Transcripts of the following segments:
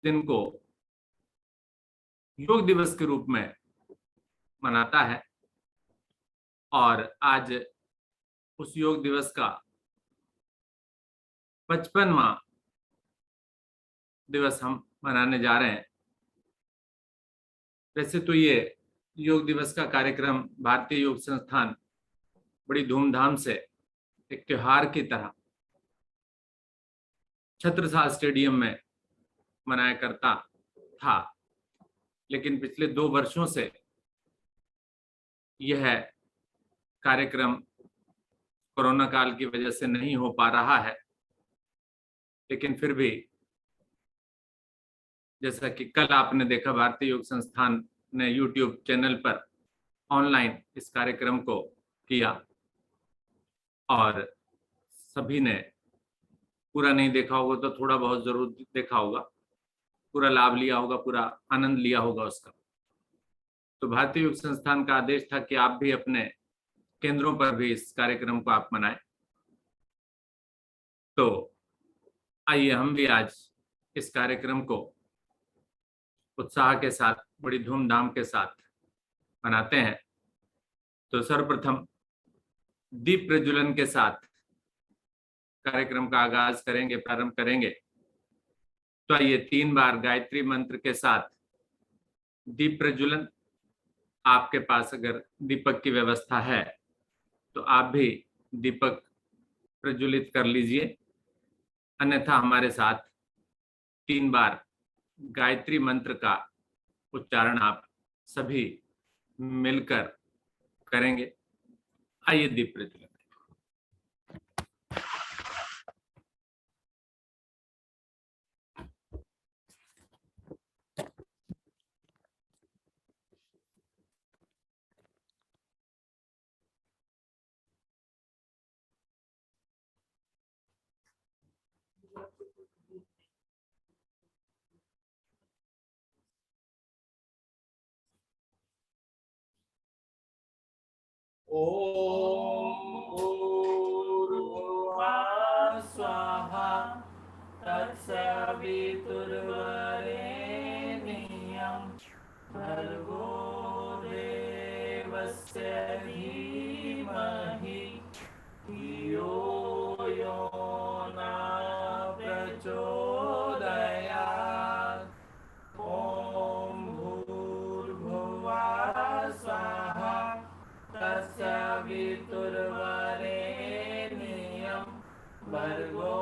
दिन को योग दिवस के रूप में मनाता है और आज उस योग दिवस का 55वां दिवस हम मनाने जा रहे हैं। वैसे तो ये योग दिवस का कार्यक्रम भारतीय योग संस्थान बड़ी धूमधाम से एक त्योहार की तरह छत्रसाल स्टेडियम में मनाया करता था, लेकिन पिछले 2 वर्षों से यह कार्यक्रम कोरोना काल की वजह से नहीं हो पा रहा है। लेकिन फिर भी जैसा कि कल आपने देखा, भारतीय योग संस्थान ने YouTube चैनल पर ऑनलाइन इस कार्यक्रम को किया और सभी ने पूरा नहीं देखा होगा तो थोड़ा बहुत जरूर देखा होगा, पूरा लाभ लिया होगा, पूरा आनंद लिया होगा उसका। तो भारतीय योग संस्थान का आदेश था कि आप भी अपने केंद्रों पर भी इस कार्यक्रम को आप मनाएं। तो आइए हम भी आज इस कार्यक्रम को उत्साह के साथ, बड़ी धूमधाम के साथ मनाते हैं। तो सर्वप्रथम दीप प्रज्वलन के साथ कार्यक्रम का आगाज करेंगे, प्रारंभ करेंगे। तो आइए 3 बार गायत्री मंत्र के साथ दीप प्रज्वलन। आपके पास अगर दीपक की व्यवस्था है तो आप भी दीपक प्रज्वलित कर लीजिए, अन्यथा हमारे साथ 3 बार गायत्री मंत्र का उच्चारण आप सभी मिलकर करेंगे। आइए दीप प्रज्वलन। ओम भूर्भुवः स्वाहा तत्सवितुर्वरेण्यं भर्गो देवस्य धीमहि धियो यो न प्रचोदयात्। ओम भूर्भुवः स्वाहा तत्सवितुर्वरेण्यं भर्गो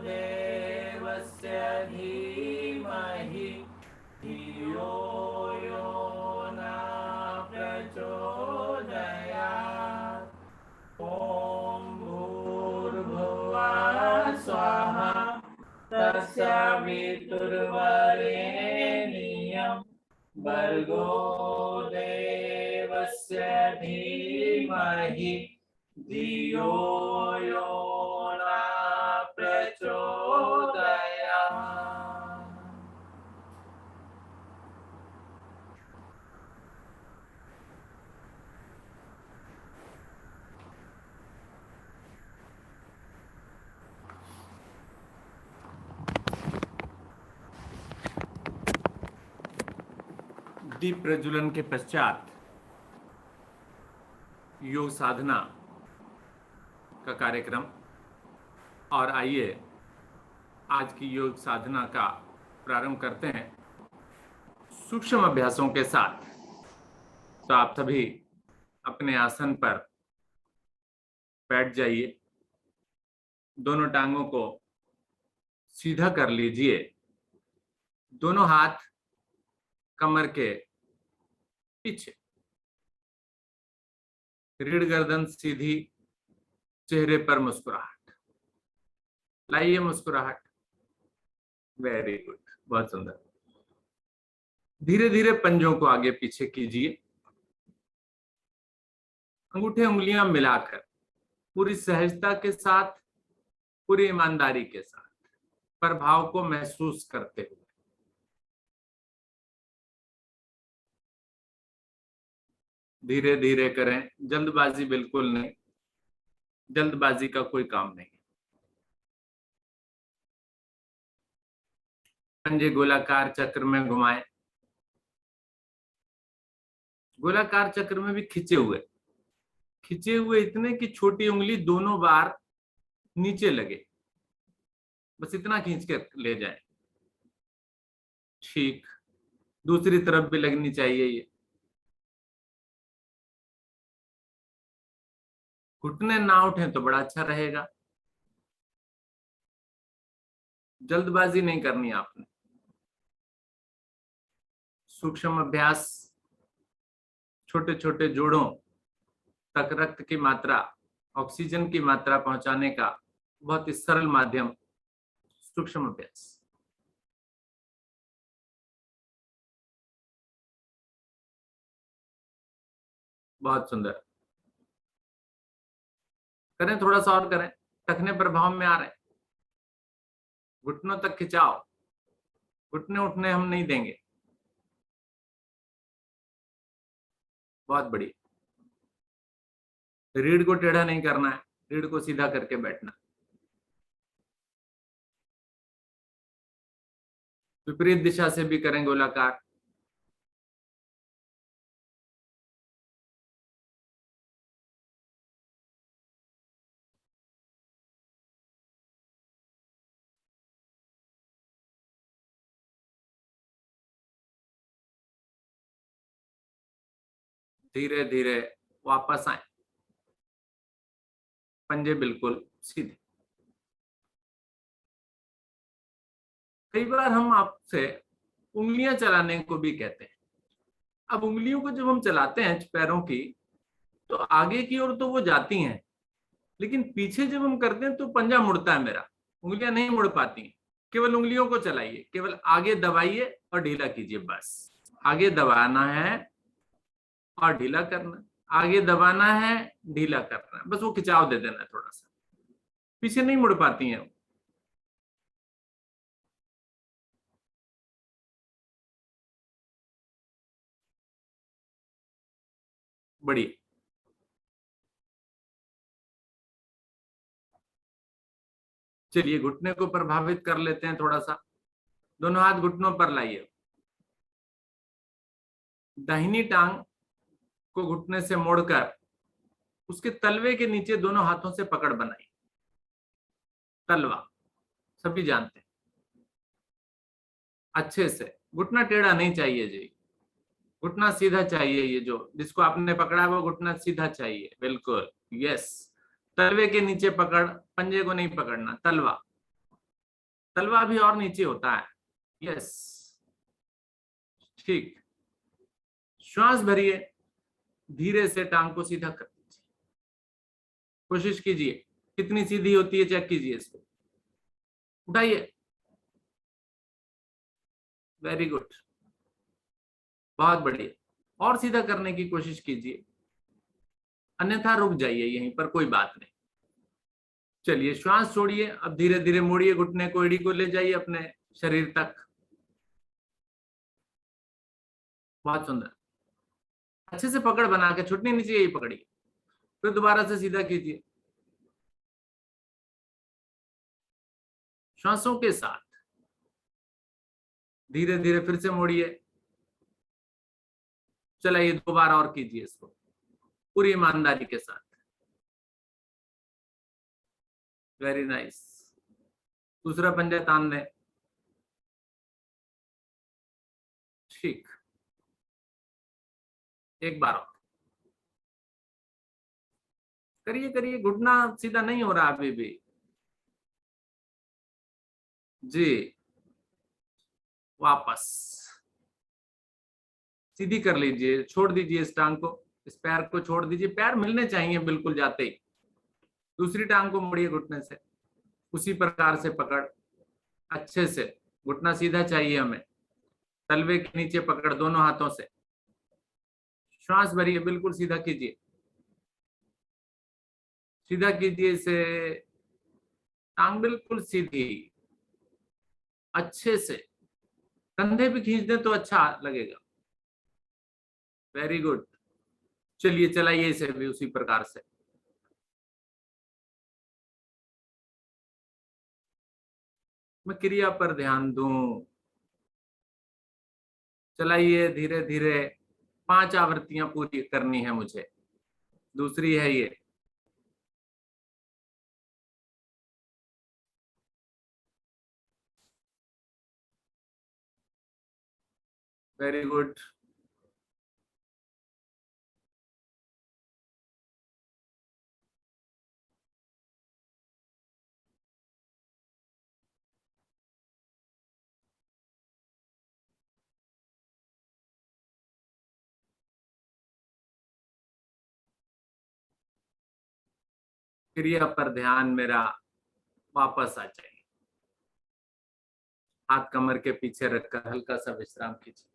देवस्य धीमहि धियो यो न प्रचोदयात्। ओम भूर्भुवः स्वाहा तत्सवितुर्वरेण्यं भर्गो देवस्य धीमहि धियो यो न प्रचोदयात्। दीप प्रज्वलन के पश्चात योग साधना का कार्यक्रम। और आइए आज की योग साधना का प्रारंभ करते हैं सूक्ष्म अभ्यासों के साथ। तो आप सभी अपने आसन पर बैठ जाइए, दोनों टांगों को सीधा कर लीजिए, दोनों हाथ कमर के पीछे, रीढ़ गर्दन सीधी, चेहरे पर मुस्कुराहट। लाइए मुस्कुराहट। वेरी गुड, बहुत सुंदर। धीरे धीरे पंजों को आगे पीछे कीजिए, अंगूठे उंगलियां मिलाकर पूरी सहजता के साथ, पूरी ईमानदारी के साथ, प्रभाव को महसूस करते हुए। धीरे धीरे करें, जल्दबाजी बिल्कुल नहीं, जल्दबाजी का कोई काम नहीं। पंजे गोलाकार चक्र में घुमाए, गोलाकार चक्र में भी खिंचे हुए इतने कि छोटी उंगली दोनों बार नीचे लगे, बस इतना खींच के ले जाए। ठीक, दूसरी तरफ भी लगनी चाहिए ये। घुटने ना उठे तो बड़ा अच्छा रहेगा, जल्दबाजी नहीं करनी आपने। सूक्ष्म अभ्यास, छोटे छोटे जोड़ों तक रक्त की मात्रा, ऑक्सीजन की मात्रा पहुंचाने का बहुत ही सरल माध्यम सूक्ष्म अभ्यास। बहुत सुंदर, करें थोड़ा सा और करें, टखने प्रभाव में आ रहे हैं, घुटनों तक खिंचाओ, घुटने उठने हम नहीं देंगे। बहुत बढ़िया, रीढ़ को टेढ़ा नहीं करना है, रीढ़ को सीधा करके बैठना। विपरीत दिशा से भी करें गोलाकार। धीरे धीरे वापस आए, पंजे बिल्कुल सीधे। कई बार हम आपसे उंगलियां चलाने को भी कहते हैं। अब उंगलियों को जब हम चलाते हैं पैरों की, तो आगे की ओर तो वो जाती हैं, लेकिन पीछे जब हम करते हैं तो पंजा मुड़ता है मेरा, उंगलियां नहीं मुड़ पाती हैं। केवल उंगलियों को चलाइए, केवल आगे दबाइए और ढीला कीजिए, बस आगे दबाना है और ढीला करना, आगे दबाना है, ढीला करना है, बस वो खिंचाव दे देना है थोड़ा सा, पीछे नहीं मुड़ पाती हैं। बढ़िया, चलिए घुटने को प्रभावित कर लेते हैं थोड़ा सा। दोनों हाथ घुटनों पर लाइए, दाहिनी टांग को घुटने से मोड़कर उसके तलवे के नीचे दोनों हाथों से पकड़ बनाई। तलवा सभी जानते हैं, अच्छे से, घुटना टेढ़ा नहीं चाहिए जी, घुटना सीधा चाहिए। ये जो जिसको आपने पकड़ा है वो घुटना सीधा चाहिए, बिल्कुल, यस। तलवे के नीचे पकड़, पंजे को नहीं पकड़ना, तलवा, तलवा भी और नीचे होता है, यस, ठीक। श्वास भरिए, धीरे से टांग को सीधा कर दीजिए, कोशिश कीजिए, कितनी सीधी होती है चेक कीजिए इसको, उठाइए, वेरी गुड, बहुत बढ़िया। और सीधा करने की कोशिश कीजिए, अन्यथा रुक जाइए यहीं पर, कोई बात नहीं। चलिए श्वास छोड़िए, अब धीरे धीरे मोड़िए घुटने को, एड़ी को ले जाइए अपने शरीर तक। बहुत सुंदर, अच्छे से पकड़ बना के, छुटनी नहीं चाहिए, पकड़िए, फिर दोबारा से सीधा कीजिए, श्वासों के साथ धीरे धीरे फिर से मोड़िए। चलिए 2 बार और कीजिए इसको पूरी ईमानदारी के साथ, वेरी नाइस। दूसरा पंजा तान दें, ठीक, एक बार और करिए करिए, घुटना सीधा नहीं हो रहा अभी भी जी, वापस सीधी कर लीजिए, छोड़ दीजिए इस टांग को, इस पैर को छोड़ दीजिए, पैर मिलने चाहिए बिल्कुल जाते ही। दूसरी टांग को मोड़िए घुटने से, उसी प्रकार से पकड़, अच्छे से, घुटना सीधा चाहिए हमें, तलवे के नीचे पकड़ दोनों हाथों से, श्वास भरिए, बिल्कुल सीधा कीजिए, सीधा कीजिए इसे, टांग बिल्कुल सीधी, अच्छे से, कंधे भी खींच दें तो अच्छा लगेगा, वेरी गुड। चलिए चलाइए इसे भी उसी प्रकार से, मैं क्रिया पर ध्यान दूं, चलाइए धीरे धीरे, 5 आवृत्तियां पूरी करनी है मुझे। दूसरी है ये। Very good. क्रिया पर ध्यान मेरा वापस आ जाए। हाथ कमर के पीछे रखकर हल्का सा विश्राम कीजिए।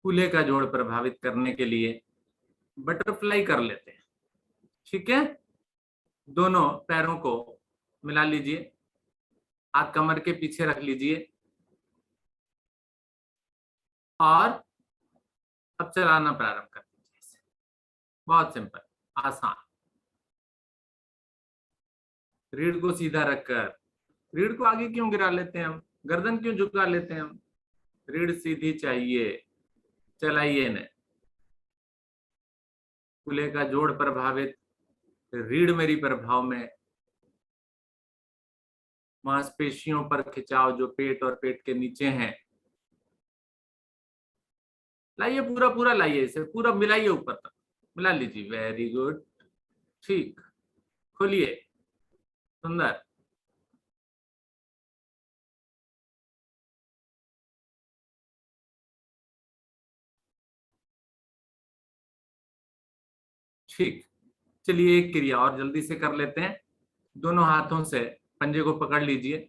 कूल्हे का जोड़ प्रभावित करने के लिए बटरफ्लाई कर लेते हैं। ठीक है, दोनों पैरों को मिला लीजिए, हाथ कमर के पीछे रख लीजिए और अब चलाना प्रारंभ कर दीजिए इसे। बहुत सिंपल, आसान। रीढ़ को सीधा रखकर, रीढ़ को आगे क्यों गिरा लेते हैं हम, गर्दन क्यों झुका लेते हैं हम? रीढ़ सीधी चाहिए। चलाइए ने। कूल्हे का जोड़ प्रभावित, रीढ़ मेरी प्रभाव में, मांसपेशियों पर खिंचाव जो पेट और पेट के नीचे हैं। लाइए पूरा पूरा लाइए, इसे पूरा मिलाइए, ऊपर तक मिला लीजिए। Very good. ठीक, खोलिए। सुंदर। ठीक, चलिए एक क्रिया और जल्दी से कर लेते हैं। दोनों हाथों से पंजे को पकड़ लीजिए।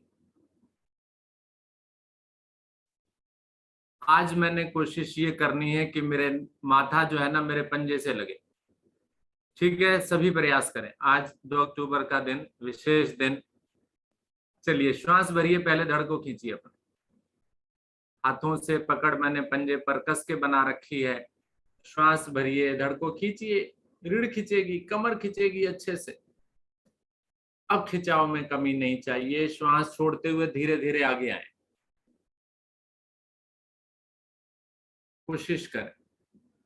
आज मैंने कोशिश ये करनी है कि मेरे माथा जो है ना मेरे पंजे से लगे। ठीक है, सभी प्रयास करें। आज 2 अक्टूबर का दिन, विशेष दिन। चलिए श्वास भरिए, पहले धड़ को खींचिए अपने हाथों से। पकड़ मैंने पंजे पर कस के बना रखी है। श्वास भरिए, धड़ को खींचिए। रीढ़ खींचेगी, कमर खींचेगी अच्छे से। अब खिंचाव में कमी नहीं चाहिए। श्वास छोड़ते हुए धीरे धीरे आगे आए। कोशिश करें,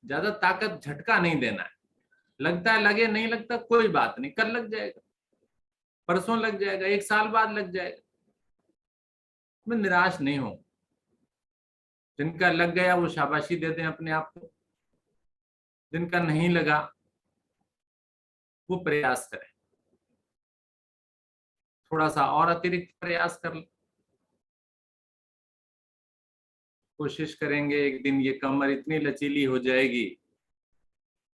ज्यादा ताकत झटका नहीं देना है। लगता है लगे, नहीं लगता कोई बात नहीं, कल लग जाएगा, परसों लग जाएगा, 1 साल बाद लग जाएगा। मैं निराश नहीं हूं। जिनका लग गया वो शाबाशी दे दें अपने आप को, जिनका नहीं लगा वो प्रयास करें, थोड़ा सा और अतिरिक्त प्रयास कर लें। कोशिश करेंगे एक दिन ये कमर इतनी लचीली हो जाएगी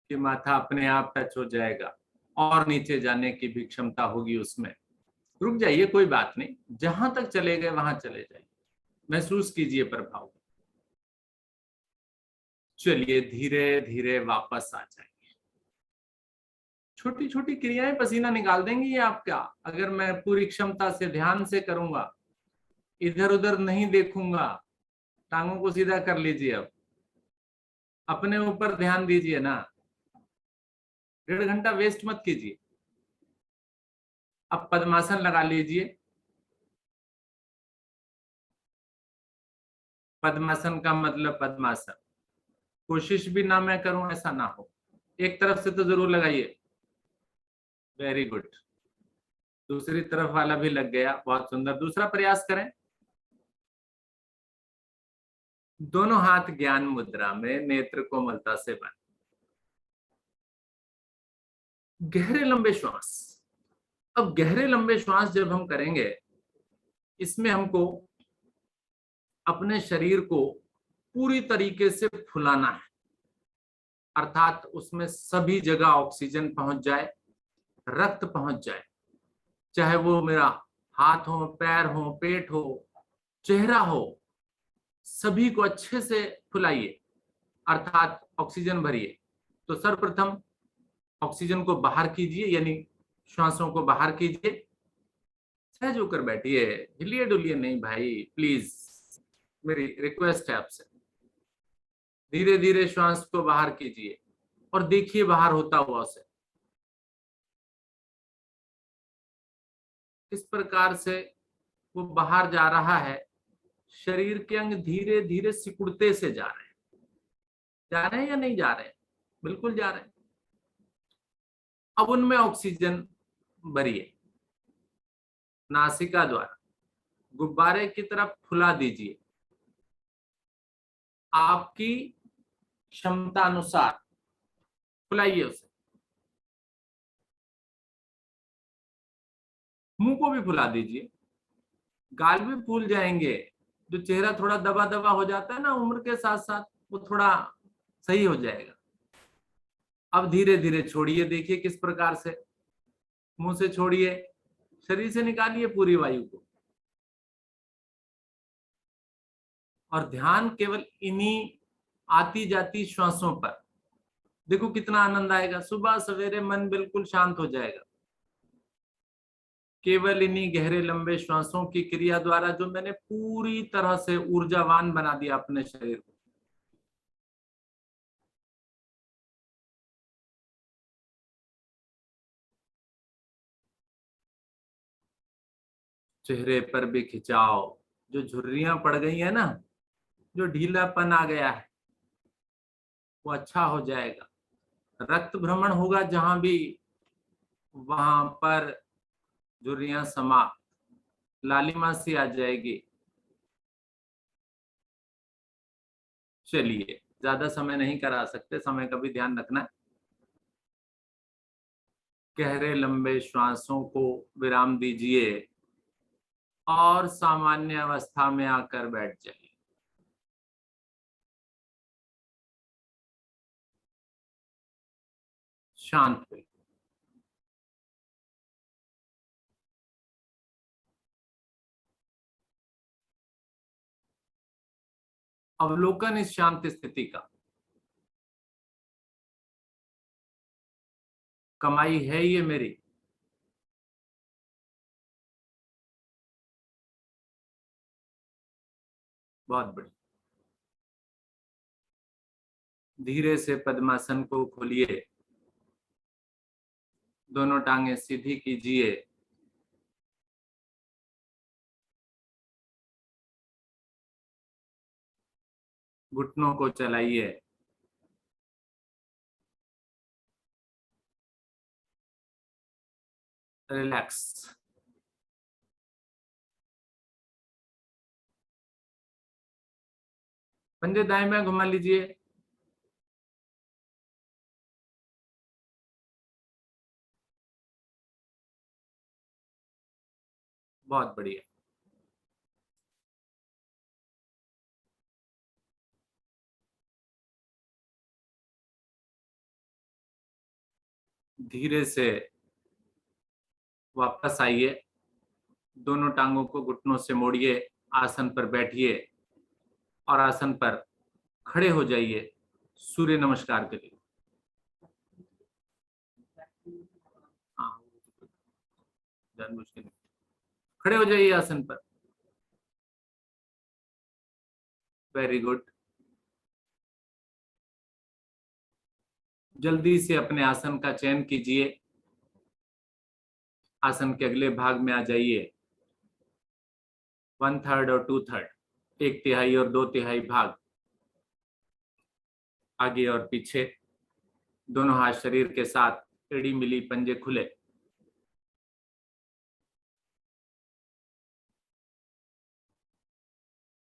कि माथा अपने आप टच हो जाएगा और नीचे जाने की भी क्षमता होगी उसमें। रुक जाइए, कोई बात नहीं, जहां तक चले गए वहां चले जाइए, महसूस कीजिए प्रभाव। चलिए धीरे धीरे वापस आ जाइए। छोटी छोटी क्रियाएं पसीना निकाल देंगी ये आपका, अगर मैं पूरी क्षमता से ध्यान से करूंगा, इधर उधर नहीं देखूंगा। टांगों को सीधा कर लीजिए। अब अपने ऊपर ध्यान दीजिए ना, 1.5 घंटा वेस्ट मत कीजिए। अब पद्मासन लगा लीजिए। पद्मासन का मतलब पद्मासन। कोशिश भी ना मैं करूं ऐसा ना हो, एक तरफ से तो जरूर लगाइए। Very good. दूसरी तरफ वाला भी लग गया, बहुत सुंदर। दूसरा प्रयास करें। दोनों हाथ ज्ञान मुद्रा में, नेत्र कोमलता से बंद। गहरे लंबे श्वास। अब गहरे लंबे श्वास जब हम करेंगे, इसमें हमको अपने शरीर को पूरी तरीके से फुलाना है, अर्थात उसमें सभी जगह ऑक्सीजन पहुंच जाए, रक्त पहुंच जाए। चाहे वो मेरा हाथ हो, पैर हो, पेट हो, चेहरा हो, सभी को अच्छे से फुलाइए, अर्थात ऑक्सीजन भरिए। तो सर्वप्रथम ऑक्सीजन को बाहर कीजिए, यानी श्वासों को बाहर कीजिए। सहज होकर बैठिए, हिलिए डुलिए नहीं भाई, प्लीज, मेरी रिक्वेस्ट है आपसे। धीरे धीरे श्वास को बाहर कीजिए और देखिए बाहर होता हुआ उसे। इस प्रकार से वो बाहर जा रहा है, शरीर के अंग धीरे धीरे सिकुड़ते से जा रहे हैं या नहीं जा रहे हैं? बिल्कुल जा रहे हैं। अब उनमें ऑक्सीजन भरिए, नासिका द्वारा गुब्बारे की तरफ फुला दीजिए, आपकी क्षमता अनुसार फुलाइए उसे। मुंह को भी फुला दीजिए, गाल भी फूल जाएंगे। जो चेहरा थोड़ा दबा दबा हो जाता है ना उम्र के साथ साथ, वो थोड़ा सही हो जाएगा। अब धीरे धीरे छोड़िए, देखिए किस प्रकार से। मुंह से छोड़िए, शरीर से निकालिए पूरी वायु को, और ध्यान केवल इन्हीं आती जाती श्वासों पर। देखो कितना आनंद आएगा, सुबह सवेरे मन बिल्कुल शांत हो जाएगा। केवल इन्हीं गहरे लंबे श्वासों की क्रिया द्वारा जो मैंने पूरी तरह से ऊर्जावान बना दिया अपने शरीर को। चेहरे पर भी खिंचाव, जो झुर्रियां पड़ गई है ना, जो ढीलापन आ गया है, वो अच्छा हो जाएगा। रक्त भ्रमण होगा जहां भी, वहां पर झुर्रियां समाप्त, लालिमा सी आ जाएगी। चलिए, ज्यादा समय नहीं करा सकते, समय का भी ध्यान रखना है। गहरे लंबे श्वासों को विराम दीजिए और सामान्य अवस्था में आकर बैठ जाइए। शांत हुए। अवलोकन इस शांत स्थिति का। कमाई है ये मेरी। बहुत बड़ी। धीरे से पद्मासन को खोलिए, दोनों टांगे सीधी कीजिए, घुटनों को चलाइए, रिलैक्स। पंजे दाएं बाएं घुमा लीजिए। बहुत बढ़िया। धीरे से वापस आइए, दोनों टांगों को घुटनों से मोड़िए, आसन पर बैठिए और आसन पर खड़े हो जाइए सूर्य नमस्कार के लिए। हाँ, जानबूझ के नहीं। खड़े हो जाइए आसन पर। Very good. जल्दी से अपने आसन का चयन कीजिए। आसन के अगले भाग में आ जाइए। 1/3 और 2/3, 1/3 और 2/3 भाग, आगे और पीछे। दोनों हाथ शरीर के साथ, एड़ी मिली, पंजे खुले।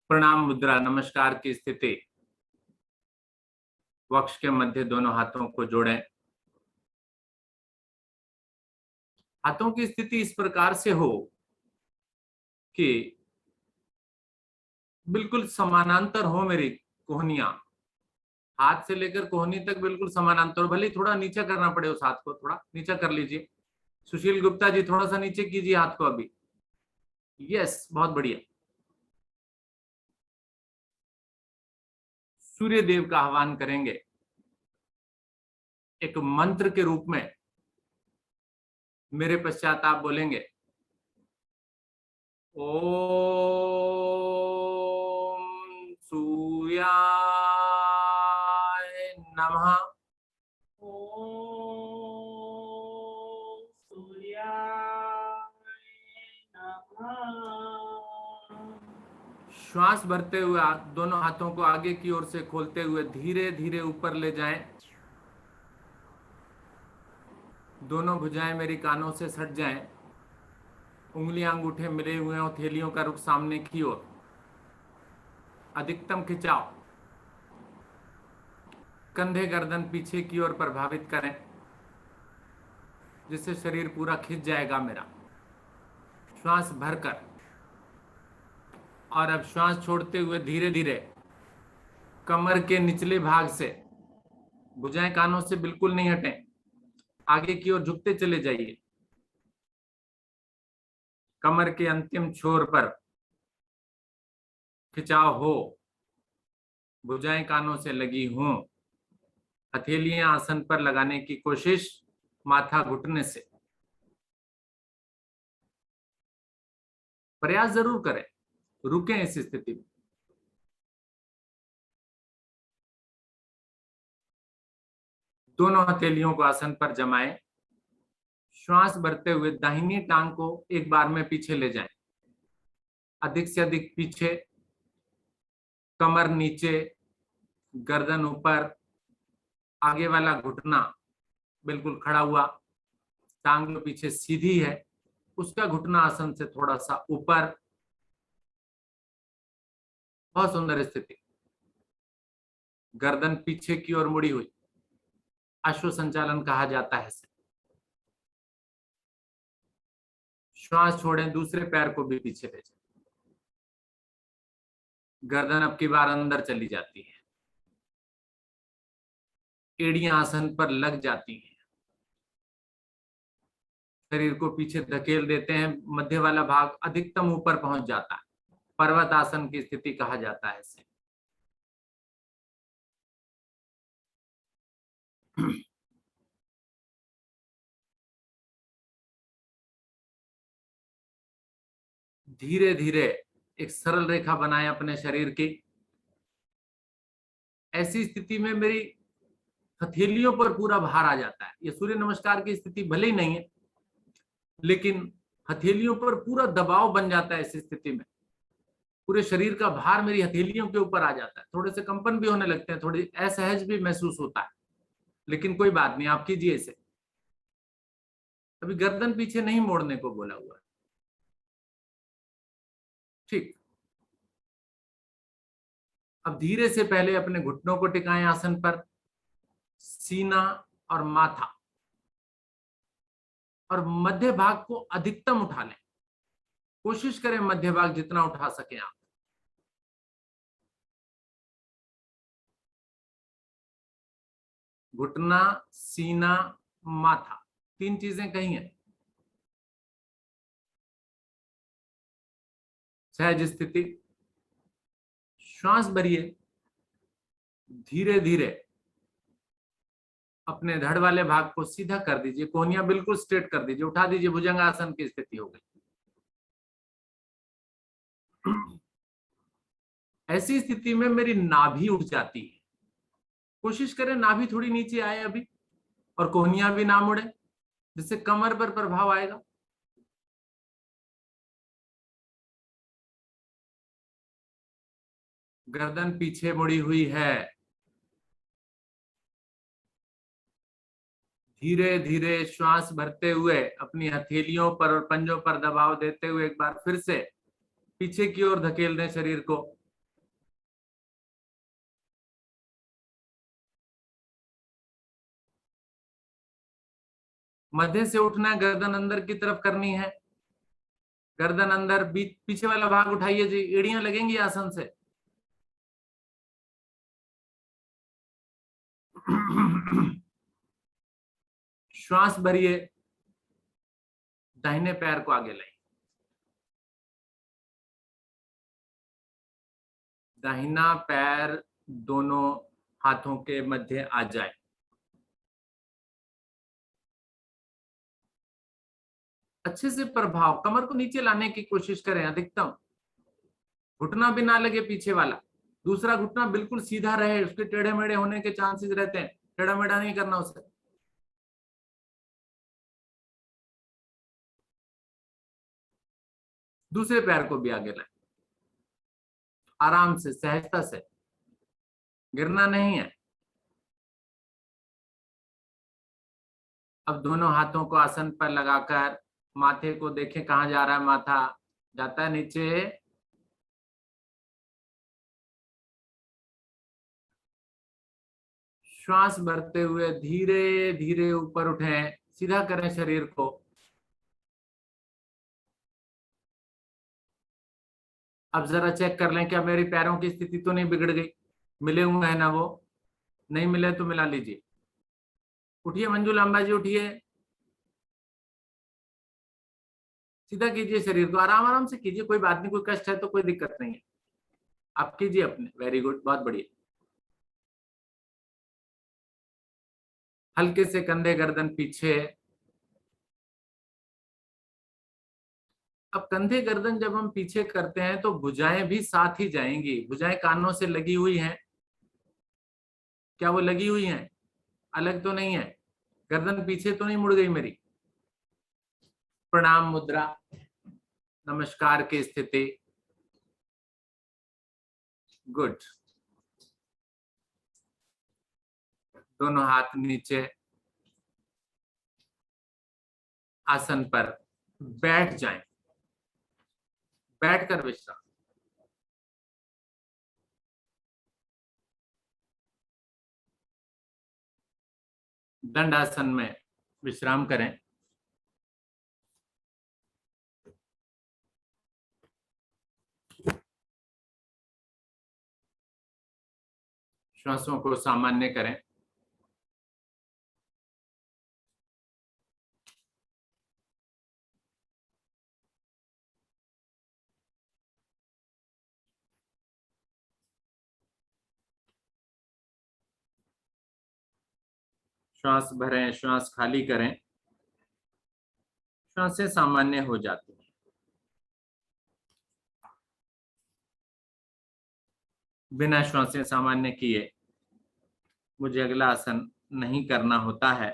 प्रणाम मुद्रा, नमस्कार की स्थिति। वक्ष के मध्य दोनों हाथों को जोड़ें। हाथों की स्थिति इस प्रकार से हो कि बिल्कुल समानांतर हो मेरी कोहनियां। हाथ से लेकर कोहनी तक बिल्कुल समानांतर। भले थोड़ा नीचे करना पड़े उस हाथ को, थोड़ा नीचे कर लीजिए। सुशील गुप्ता जी, थोड़ा सा नीचे कीजिए हाथ को अभी। यस, बहुत बढ़िया। सूर्य देव का आह्वान करेंगे एक मंत्र के रूप में। मेरे पश्चात आप बोलेंगे, ओम सूर्याय नमः। ओम सूर्याय नमः। श्वास भरते हुए दोनों हाथों को आगे की ओर से खोलते हुए धीरे धीरे ऊपर ले जाएं। दोनों भुजाएं मेरी कानों से सट जाएं। उंगलियां अंगूठे मिले हुए हैं, हथेलियों का रुख सामने की ओर। अधिकतम खिंचाव। कंधे गर्दन पीछे की ओर प्रभावित करें, जिससे शरीर पूरा खिंच जाएगा मेरा। श्वास भरकर। और अब श्वास छोड़ते हुए धीरे धीरे कमर के निचले भाग से, भुजाएं कानों से बिल्कुल नहीं हटें, आगे की ओर झुकते चले जाइए। कमर के अंतिम छोर पर खिंचाव हो, भुजाएं कानों से लगी हों। हथेलियां आसन पर लगाने की कोशिश, माथा घुटने से। प्रयास जरूर करें, रुकें इस स्थिति में। दोनों हथेलियों को आसन पर जमाएं। श्वास भरते हुए दाहिनी टांग को एक बार में पीछे ले जाएं, अधिक से अधिक पीछे। कमर नीचे, गर्दन ऊपर, आगे वाला घुटना बिल्कुल खड़ा हुआ, टांग पीछे सीधी है, उसका घुटना आसन से थोड़ा सा ऊपर। बहुत सुंदर स्थिति। गर्दन पीछे की ओर मुड़ी हुई, अश्व संचालन कहा जाता है इसे। श्वास छोड़ें, दूसरे पैर को भी पीछे ले जाएं। गर्दन अब की बार अंदर चली जाती है, एड़ियां आसन पर लग जाती हैं, शरीर को पीछे धकेल देते हैं, मध्य वाला भाग अधिकतम ऊपर पहुंच जाता है। पर्वत आसन की स्थिति कहा जाता है इसे। धीरे धीरे एक सरल रेखा बनाएं अपने शरीर की। ऐसी स्थिति में मेरी हथेलियों पर पूरा भार आ जाता है। ये सूर्य नमस्कार की स्थिति भले ही नहीं है, लेकिन हथेलियों पर पूरा दबाव बन जाता है। इस स्थिति में पूरे शरीर का भार मेरी हथेलियों के ऊपर आ जाता है। थोड़े से कंपन भी होने लगते हैं, थोड़ी असहज भी महसूस होता है, लेकिन कोई बात नहीं, आप कीजिए इसे। अभी गर्दन पीछे नहीं मोड़ने को बोला हुआ है, ठीक। अब धीरे से पहले अपने घुटनों को टिकाएं आसन पर, सीना और माथा और मध्य भाग को अधिकतम उठा लें। कोशिश करें मध्य भाग जितना उठा सकें आप। घुटना, सीना, माथा, तीन चीजें कही हैं। सहज स्थिति। श्वास भरिए, धीरे धीरे अपने धड़ वाले भाग को सीधा कर दीजिए, कोहनियां बिल्कुल स्ट्रेट कर दीजिए, उठा दीजिए, भुजंगासन की स्थिति हो गई। ऐसी स्थिति में मेरी नाभि उठ जाती है। कोशिश करें नाभि थोड़ी नीचे आए अभी, और कोहनियां भी ना मुड़े, जिससे कमर पर प्रभाव आएगा। गर्दन पीछे मुड़ी हुई है। धीरे धीरे श्वास भरते हुए अपनी हथेलियों पर और पंजों पर दबाव देते हुए एक बार फिर से पीछे की ओर धकेल दें शरीर को। मध्य से उठना है, गर्दन अंदर की तरफ करनी है। गर्दन अंदर, पीछे वाला भाग उठाइए जी, एड़ियां लगेंगी आसन से। श्वास भरिए, दाहिने पैर को आगे लाइए। दाहिना पैर दोनों हाथों के मध्य आ जाए। अच्छे से प्रभाव, कमर को नीचे लाने की कोशिश करें अधिकतम। घुटना भी ना लगे पीछे वाला, दूसरा घुटना बिल्कुल सीधा रहे, उसके टेढ़े मेढ़े होने के चांसेस रहते हैं, टेढ़ा मेढ़ा नहीं करना उसे। दूसरे पैर को भी आगे लाए। आराम से, सहजता से, गिरना नहीं है। अब दोनों हाथों को आसन पर लगाकर माथे को देखें, कहां जा रहा है माथा, जाता है नीचे। श्वास भरते हुए धीरे धीरे ऊपर उठें, सीधा करें शरीर को। अब जरा चेक कर लें क्या मेरी पैरों की स्थिति तो नहीं बिगड़ गई, मिले हुए हैं ना वो, नहीं मिले तो मिला लीजिए। उठिए मंजू लांबा जी, उठिए, सीधा कीजिए शरीर को, आराम आराम से कीजिए, कोई बात नहीं, कोई कष्ट है तो कोई दिक्कत नहीं है, आप कीजिए अपने। वेरी गुड, बहुत बढ़िया। हल्के से कंधे गर्दन पीछे। अब कंधे गर्दन जब हम पीछे करते हैं तो भुजाएं भी साथ ही जाएंगी। भुजाएं कानों से लगी हुई हैं, क्या वो लगी हुई हैं, अलग तो नहीं है? गर्दन पीछे तो नहीं मुड़ गई मेरी? प्रणाम मुद्रा, नमस्कार की स्थिति, गुड। दोनों हाथ नीचे, आसन पर बैठ जाएं, बैठकर विश्राम। दंडासन में विश्राम करें। श्वासों को सामान्य करें। श्वास भरें, श्वास खाली करें, श्वासें सामान्य हो जाती हैं। बिना श्वासें सामान्य किए मुझे अगला आसन नहीं करना होता है।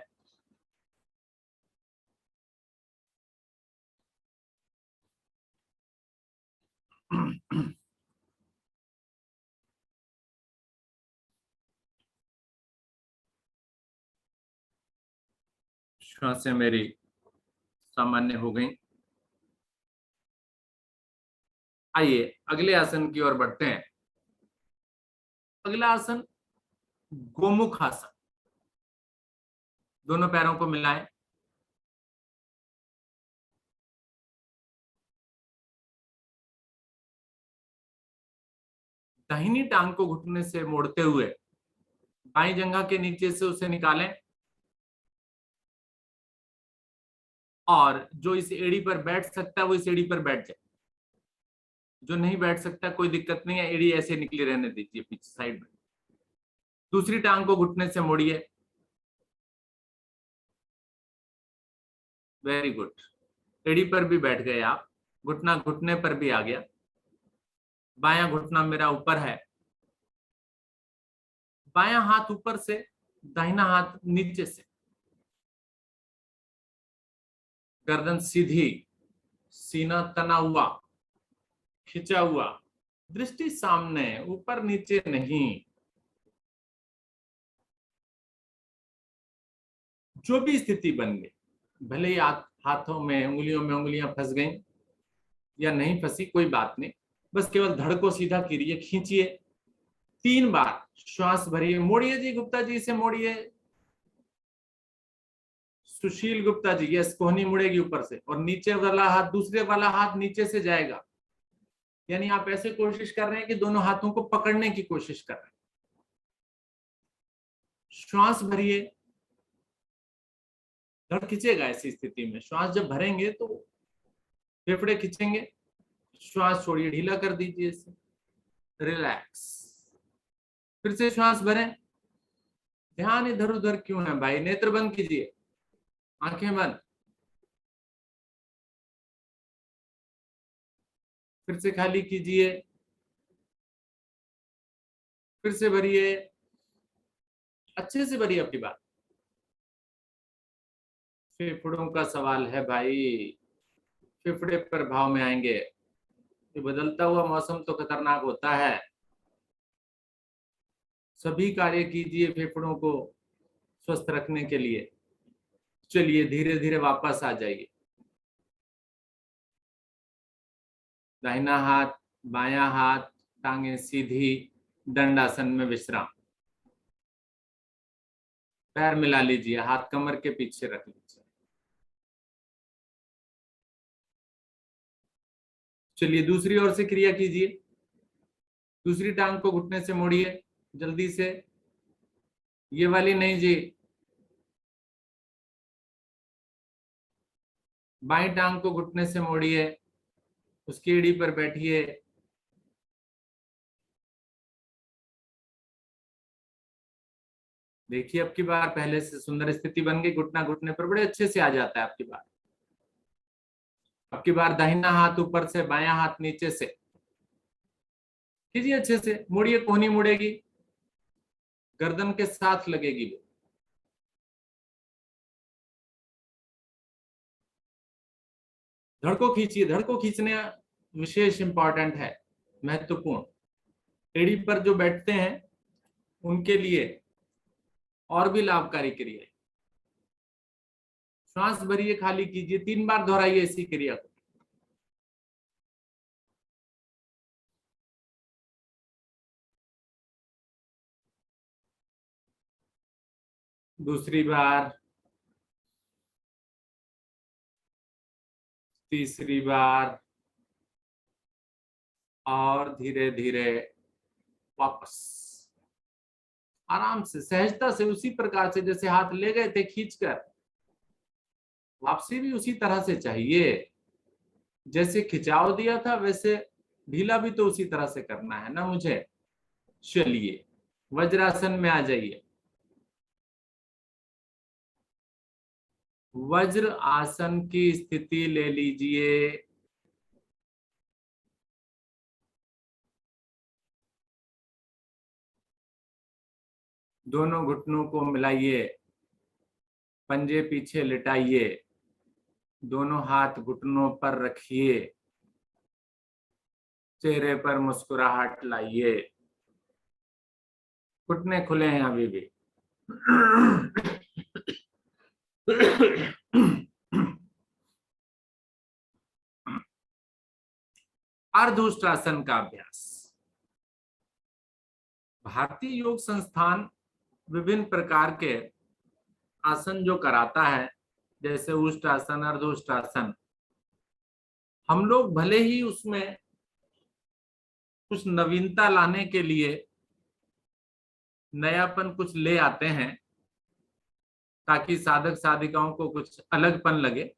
श्वासें मेरी सामान्य हो गई। आइए अगले आसन की ओर बढ़ते हैं। अगला आसन गोमुख आसन। दोनों पैरों को मिलाएं, दाहिनी टांग को घुटने से मोड़ते हुए बाईं जंघा के नीचे से उसे निकालें, और जो इस एड़ी पर बैठ सकता है वो इस एड़ी पर बैठ जाए, जो नहीं बैठ सकता कोई दिक्कत नहीं है, एड़ी ऐसे निकली रहने दीजिए पीछे साइड में। दूसरी टांग को घुटने से मोड़िए, वेरी गुड। एड़ी पर भी बैठ गए आप, घुटना घुटने पर भी आ गया। बायां घुटना मेरा ऊपर है, बायां हाथ ऊपर से, दाहिना हाथ नीचे से, गर्दन सीधी, सीना तना हुआ, खिंचा हुआ, दृष्टि सामने, ऊपर नीचे नहीं। जो भी स्थिति बन गई, भले ही हाथों में उंगलियां फंस गई या नहीं फंसी, कोई बात नहीं, बस केवल धड़ को सीधा कीजिए, खींचिए 3 बार, श्वास भरिए, मोड़िए जी, गुप्ता जी से मोड़िए, सुशील गुप्ता जी, यस, कोहनी मुड़ेगी ऊपर से, और नीचे वाला हाथ, दूसरे वाला हाथ नीचे से जाएगा, यानी आप ऐसे कोशिश कर रहे हैं कि दोनों हाथों को पकड़ने की कोशिश कर रहे हैं। श्वास भरिए, धड़ खिंचेगा ऐसी स्थिति में, श्वास जब भरेंगे तो फेफड़े खिंचेंगे, श्वास छोड़िए, ढीला कर दीजिए इसे, रिलैक्स। फिर से श्वास भरें, ध्यान इधर उधर क्यों है भाई, नेत्र बंद कीजिए, आंखें बंद। फिर से खाली कीजिए, फिर से भरिए, अच्छे से भरिए अपनी बात। फेफड़ों का सवाल है भाई, फेफड़े पर भाव में आएंगे, ये बदलता हुआ मौसम तो खतरनाक होता है। सभी कार्य कीजिए फेफड़ों को स्वस्थ रखने के लिए। चलिए धीरे धीरे वापस आ जाइए। दाहिना हाथ, बायां हाथ, टांगे सीधी, दंडासन में विश्राम। पैर मिला लीजिए, हाथ कमर के पीछे रख लीजिए। चलिए दूसरी ओर से क्रिया कीजिए। दूसरी टांग को घुटने से मोड़िए जल्दी से, ये वाली नहीं जी। बाई टांग को घुटने से मोड़िए, उसकी एड़ी पर बैठिए। देखिए अब की बार पहले से सुंदर स्थिति बन गई, घुटना घुटने पर बड़े अच्छे से आ जाता है। आपकी बार, अब की बार दाहिना हाथ ऊपर से, बायां हाथ नीचे से कीजिए। अच्छे से मुड़िए, कोहनी मुड़ेगी, गर्दन के साथ लगेगी वो। धड़ को खींचिए, धड़ को खींचने विशेष इंपॉर्टेंट है, महत्वपूर्ण। एड़ी पर जो बैठते हैं उनके लिए और भी लाभकारी क्रिया है। श्वास भरिए, खाली कीजिए, 3 बार दोहराइए इसी क्रिया को। दूसरी बार, तीसरी बार, और धीरे धीरे वापस आराम से, सहजता से, उसी प्रकार से जैसे हाथ ले गए थे खींचकर, वापसी भी उसी तरह से चाहिए। जैसे खिंचाव दिया था वैसे ढीला भी तो उसी तरह से करना है ना मुझे। चलिए वज्रासन में आ जाइए। वज्र आसन की स्थिति ले लीजिए। दोनों घुटनों को मिलाइए, पंजे पीछे लिटाइए, दोनों हाथ घुटनों पर रखिए, चेहरे पर मुस्कुराहट लाइए। घुटने खुले हैं अभी भी। अर्धउष्ट्रासन का अभ्यास। भारतीय योग संस्थान विभिन्न प्रकार के आसन जो कराता है, जैसे उष्ट्रासन, अर्धउष्ट्रासन, हम लोग भले ही उसमें कुछ नवीनता लाने के लिए नयापन कुछ ले आते हैं ताकि साधक साधिकाओं को कुछ अलगपन लगे,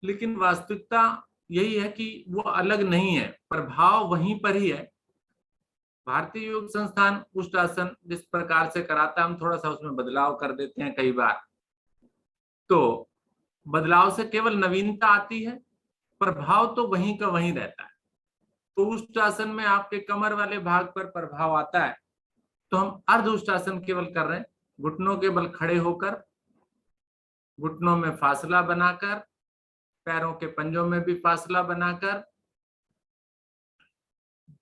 लेकिन वास्तविकता यही है कि वो अलग नहीं है, प्रभाव वहीं पर ही है। भारतीय योग संस्थान उष्ट्रासन जिस प्रकार से कराता है, हम थोड़ा सा उसमें बदलाव कर देते हैं कई बार, तो बदलाव से केवल नवीनता आती है, प्रभाव तो वहीं का वहीं रहता है। तो उष्ट्रासन में आपके कमर वाले भाग पर प्रभाव आता है, तो हम अर्ध उष्ट्रासन केवल कर रहे हैं, घुटनों के बल खड़े होकर, घुटनों में फासला बनाकर, पैरों के पंजों में भी फासला बनाकर,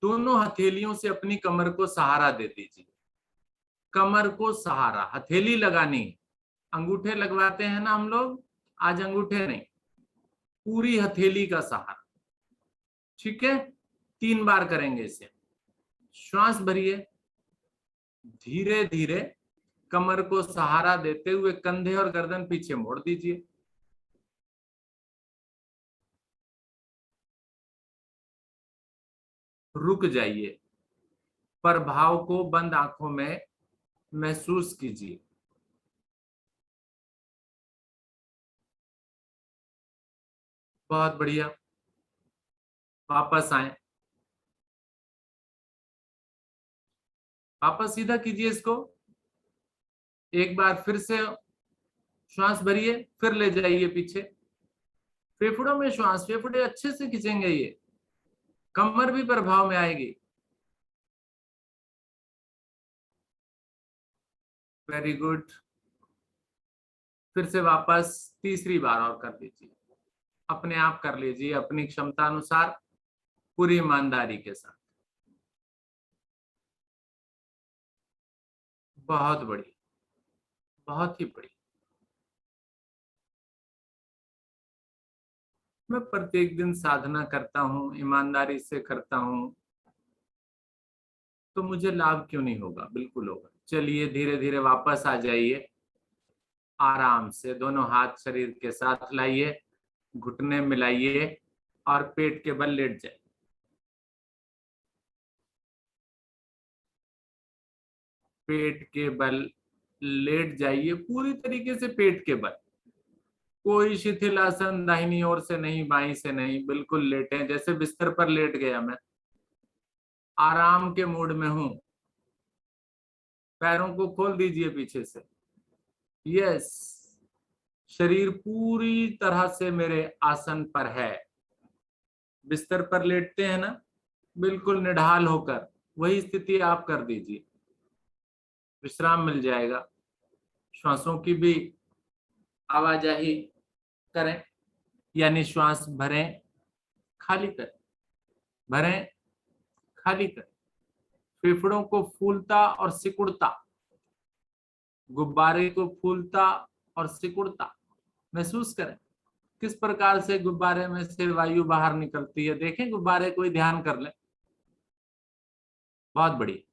दोनों हथेलियों से अपनी कमर को सहारा दे दीजिए। कमर को सहारा, हथेली लगानी, अंगूठे लगवाते हैं ना हम लोग, आज अंगूठे नहीं, पूरी हथेली का सहारा। ठीक है, 3 बार करेंगे इसे। श्वास भरिए, धीरे धीरे कमर को सहारा देते हुए कंधे और गर्दन पीछे मोड़ दीजिए। रुक जाइए, प्रभाव को बंद आंखों में महसूस कीजिए। बहुत बढ़िया, वापस आए, वापस सीधा कीजिए इसको। एक बार फिर से श्वास भरिए, फिर ले जाइए पीछे। फेफड़ों में श्वास, फेफड़े अच्छे से खींचेंगे, ये कमर भी प्रभाव में आएगी। Very good. फिर से वापस तीसरी बार और कर लीजिए, अपने आप कर लीजिए, अपनी क्षमता अनुसार पूरी ईमानदारी के साथ। बहुत बढ़िया, बहुत ही बढ़िया। मैं प्रत्येक दिन साधना करता हूँ, ईमानदारी से करता हूँ, तो मुझे लाभ क्यों नहीं होगा? बिल्कुल होगा। चलिए धीरे धीरे वापस आ जाइए। आराम से दोनों हाथ शरीर के साथ लाइए, घुटने मिलाइए और पेट के बल लेट जाइए। पेट के बल लेट जाइए, पूरी तरीके से पेट के बल। कोई शिथिलासन दाहिनी ओर से नहीं, बाईं से नहीं, बिल्कुल लेटे जैसे बिस्तर पर लेट गया मैं। आराम के मूड में हूं। पैरों को खोल दीजिए पीछे से। यस, शरीर पूरी तरह से मेरे आसन पर है। बिस्तर पर लेटते हैं ना, बिल्कुल निढाल होकर, वही स्थिति आप कर दीजिए। विश्राम मिल जाएगा। श्वासों की भी आवाजाही करें, यानी श्वास भरें, खाली करें, भरें, खाली करें। फेफड़ों को फूलता और सिकुड़ता, गुब्बारे को फूलता और सिकुड़ता महसूस करें। किस प्रकार से गुब्बारे में से वायु बाहर निकलती है, देखें गुब्बारे को ही ध्यान कर लें। बहुत बढ़िया।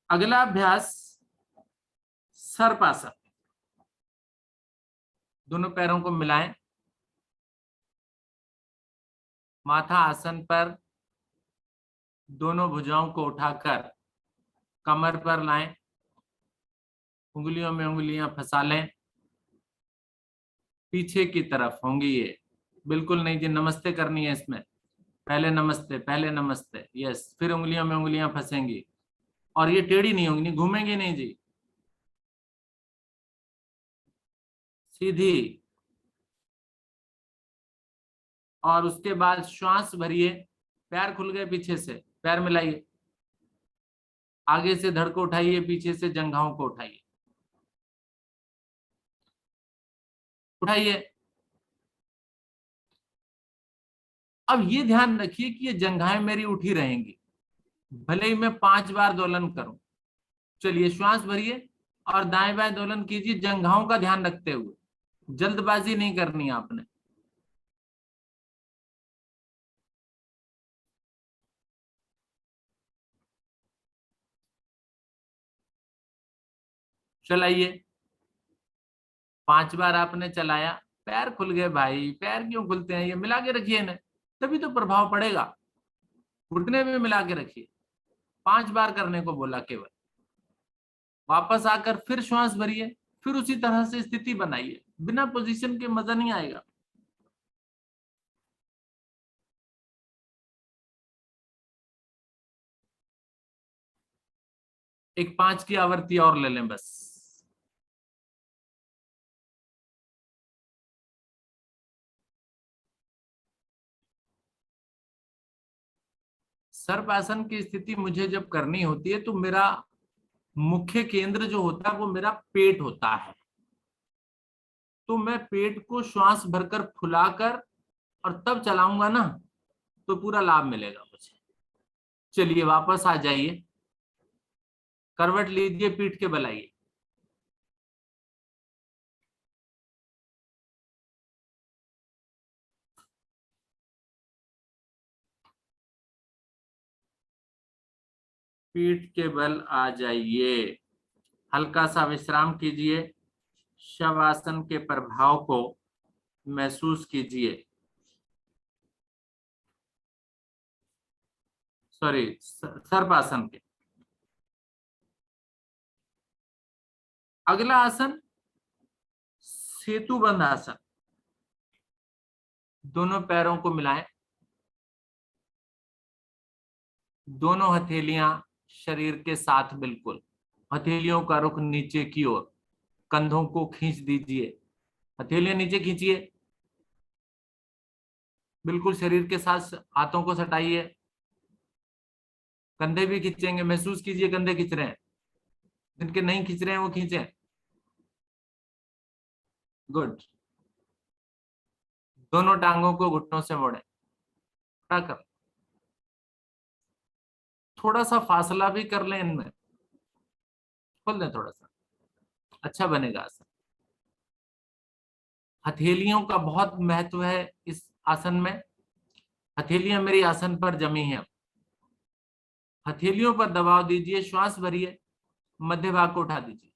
अगला अभ्यास सर्पासन। दोनों पैरों को मिलाएं, माथा आसन पर, दोनों भुजाओं को उठाकर कमर पर लाएं, उंगलियों में उंगलियां फंसा लें। पीछे की तरफ होंगी ये, बिल्कुल नहीं जी, नमस्ते करनी है इसमें। पहले नमस्ते, पहले नमस्ते, यस, फिर उंगलियों में उंगलियां फंसेंगी और ये टेढ़ी नहीं होंगी, घूमेंगी नहीं जी, सीधी। और उसके बाद श्वास भरिए, पैर खुल गए पीछे से, पैर मिलाइए, आगे से धड़ को उठाइए, पीछे से जंघाओं को उठाइए, उठाइए। अब ये ध्यान रखिए कि ये जंघाएं मेरी उठी रहेंगी, भले ही मैं 5 बार दोलन करूं। चलिए श्वास भरिए और दाएं बाएं दोलन कीजिए, जंघाओं का ध्यान रखते हुए। जल्दबाजी नहीं करनी आपने। चलाइए। 5 बार आपने चलाया, पैर खुल गए भाई। पैर क्यों खुलते हैं? ये मिला के रखिए इन्हें, तभी तो प्रभाव पड़ेगा। घुटने में मिला के रखिए। 5 बार करने को बोला केवल। वापस आकर फिर श्वास भरिए, फिर उसी तरह से स्थिति बनाइए। बिना पोजीशन के मजा नहीं आएगा। एक 5 की आवृत्ति और ले लें बस। सर्पासन की स्थिति मुझे जब करनी होती है तो मेरा मुख्य केंद्र जो होता है वो मेरा पेट होता है। तो मैं पेट को श्वास भरकर फुलाकर और तब चलाऊंगा ना, तो पूरा लाभ मिलेगा मुझे। चलिए वापस आ जाइए, करवट लीजिए, पीठ के बल आइए। पीठ के बल आ जाइए, हल्का सा विश्राम कीजिए, शवासन के प्रभाव को महसूस कीजिए। सॉरी, सर्पासन के। अगला आसन सेतु बंध आसन। दोनों पैरों को मिलाएं, दोनों हथेलियां शरीर के साथ, बिल्कुल हथेलियों का रुख नीचे की ओर, कंधों को खींच दीजिए, हथेलियां नीचे खींचिए, बिल्कुल शरीर के साथ हाथों को सटाइए, कंधे भी खींचेंगे, महसूस कीजिए कंधे खींच रहे हैं, जिनके नहीं खींच रहे हैं वो खींचे। गुड। दोनों टांगों को घुटनों से मोड़ें, खड़ा कर, थोड़ा सा फासला भी कर लें इनमें, खोल दें थोड़ा सा, अच्छा बनेगा आसन। हथेलियों का बहुत महत्व है इस आसन में। हथेलियां मेरी आसन पर जमी हैं, हथेलियों पर दबाव दीजिए, श्वास भरिए, मध्य भाग को उठा दीजिए।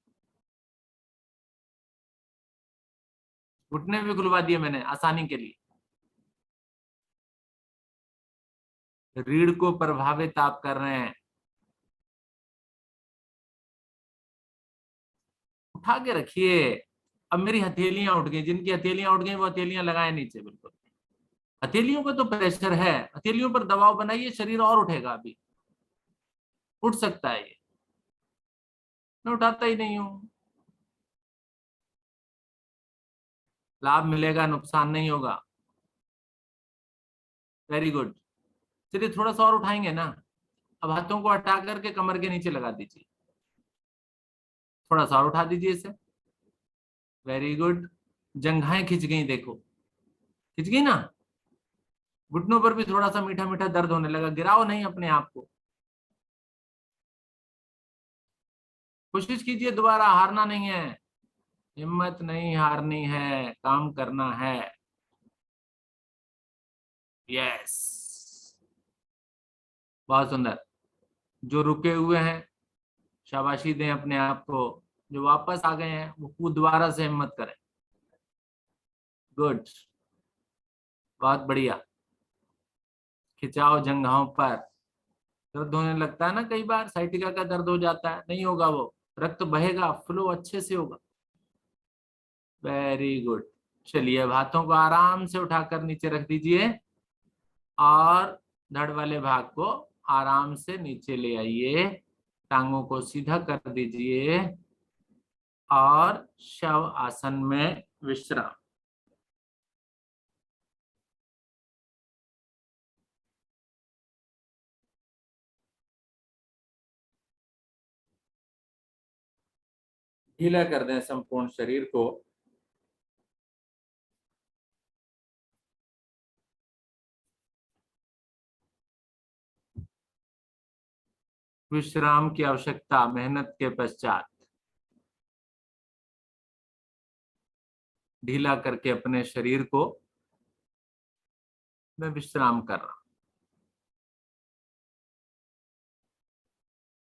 घुटने भी खुलवा दिए मैंने आसानी के लिए। रीढ़ को प्रभावित आप कर रहे हैं, उठा के रखिए। अब मेरी हथेलियां उठ गई, जिनकी हथेलियां उठ गई वो हथेलियां लगाए नीचे, बिल्कुल हथेलियों का तो प्रेशर है, हथेलियों पर दबाव बनाइए, शरीर और उठेगा, अभी उठ सकता है ये, मैं उठाता ही नहीं हूं। लाभ मिलेगा, नुकसान नहीं होगा। Very good. चलिए थोड़ा सा और उठाएंगे ना। अब हाथों को हटा करके कमर के नीचे लगा दीजिए, थोड़ा सा और उठा दीजिए इसे। Very good. जंघाएं खिंच गई, देखो खिंच गई ना। घुटनों पर भी थोड़ा सा मीठा मीठा दर्द होने लगा, गिराओ नहीं अपने आप को, कोशिश कीजिए, दोबारा हारना नहीं है, हिम्मत नहीं हारनी है, काम करना है। यस, बहुत सुंदर। जो रुके हुए हैं शाबाशी दें अपने आप को, जो वापस आ गए हैं वो दोबारा से हिम्मत करें। गुड, बहुत बढ़िया। खिंचाओ जंघाओं पर, दर्द होने लगता है ना कई बार, साइटिका का दर्द हो जाता है, नहीं होगा वो, रक्त बहेगा, फ्लो अच्छे से होगा। Very good. चलिए अब हाथों को आराम से उठाकर नीचे रख दीजिए और धड़ वाले भाग को आराम से नीचे ले आइए, टांगों को सीधा कर दीजिए और शव आसन में विश्राम। ढीला कर दें संपूर्ण शरीर को। विश्राम की आवश्यकता मेहनत के पश्चात, ढीला करके अपने शरीर को मैं विश्राम कर रहा हूं।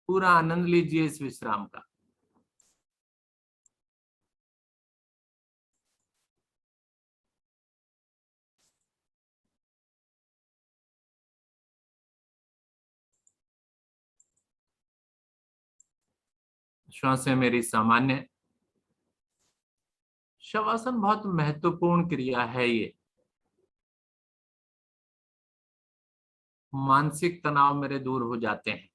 पूरा आनंद लीजिए इस विश्राम का। श्वासें मेरी सामान्य। शवासन बहुत महत्वपूर्ण क्रिया है ये। मानसिक तनाव मेरे दूर हो जाते हैं,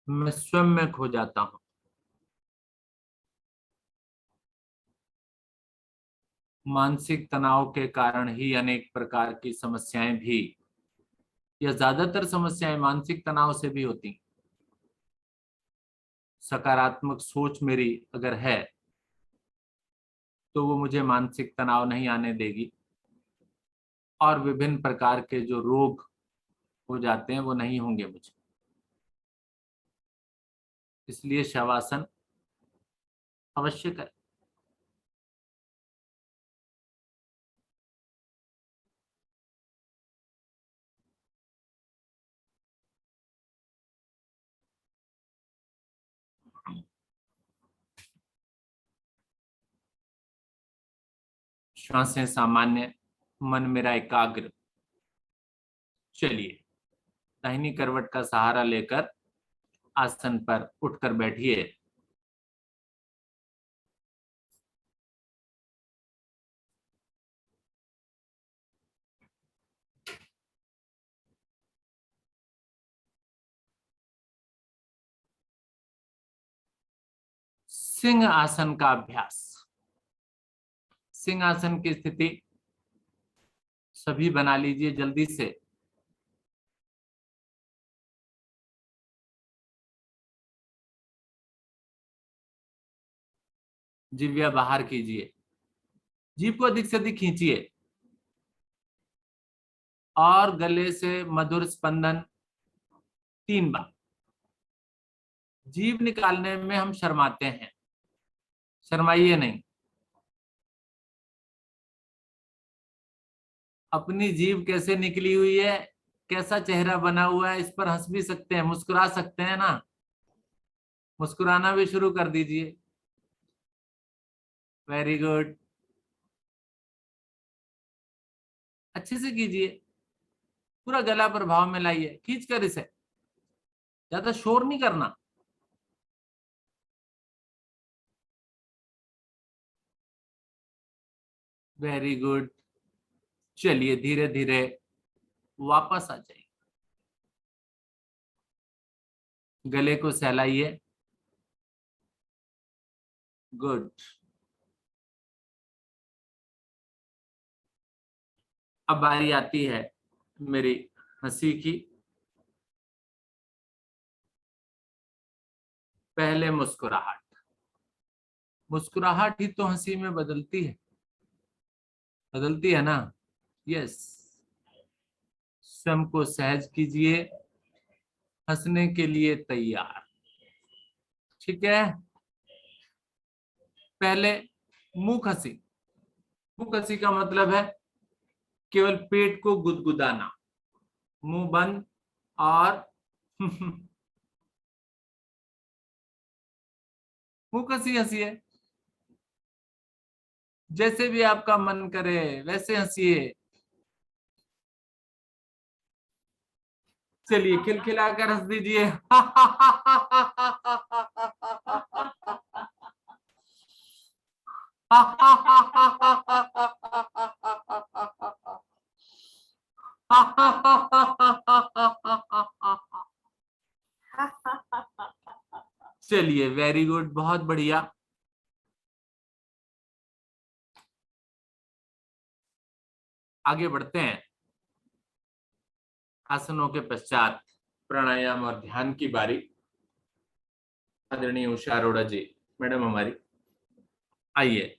मैं स्वयं में खो जाता हूं। मानसिक तनाव के कारण ही अनेक प्रकार की समस्याएं भी, या ज्यादातर समस्याएं मानसिक तनाव से भी होती। सकारात्मक सोच मेरी अगर है तो वो मुझे मानसिक तनाव नहीं आने देगी, और विभिन्न प्रकार के जो रोग हो जाते हैं वो नहीं होंगे मुझे। इसलिए शवासन अवश्य करें। श्वासें सामान्य, मन मेरा एकाग्र। चलिए दाहिनी करवट का सहारा लेकर आसन पर उठकर बैठिए। सिंह आसन का अभ्यास। सिंह आसन की स्थिति सभी बना लीजिए जल्दी से। जिह्वा बाहर कीजिए, जीभ को अधिक से अधिक खींचिए और गले से मधुर स्पंदन 3 बार। जीभ निकालने में हम शर्माते हैं, शर्माइए नहीं। अपनी जीभ कैसे निकली हुई है, कैसा चेहरा बना हुआ है, इस पर हंस भी सकते हैं, मुस्कुरा सकते हैं ना। मुस्कुराना भी शुरू कर दीजिए। वेरी गुड, अच्छे से कीजिए, पूरा गला प्रभाव में लाइए, खींच कर इसे, ज्यादा शोर नहीं करना। Very good. चलिए धीरे धीरे वापस आ जाइए, गले को सहलाइए। गुड। अब बारी आती है मेरी हंसी की। पहले मुस्कुराहट, मुस्कुराहट ही तो हंसी में बदलती है, बदलती है ना। यस, स्वयं को सहज कीजिए, हंसने के लिए तैयार। ठीक है, पहले मुंह हंसी। मुंह हंसी का मतलब है केवल पेट को गुदगुदाना, मुंह बंद और मुंह कसी हंसी है, जैसे भी आपका मन करे वैसे हंसिए। चलिए खिलखिलाकर हंस दीजिए। चलिए वेरी गुड, बहुत बढ़िया। आगे बढ़ते हैं। आसनों के पश्चात प्राणायाम और ध्यान की बारी। आदरणीय उषा अरोड़ा जी मैडम हमारी, आइए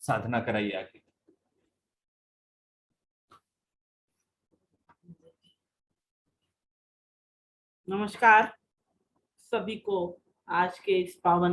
साधना कराइए आगे। नमस्कार सभी को आज के इस पावन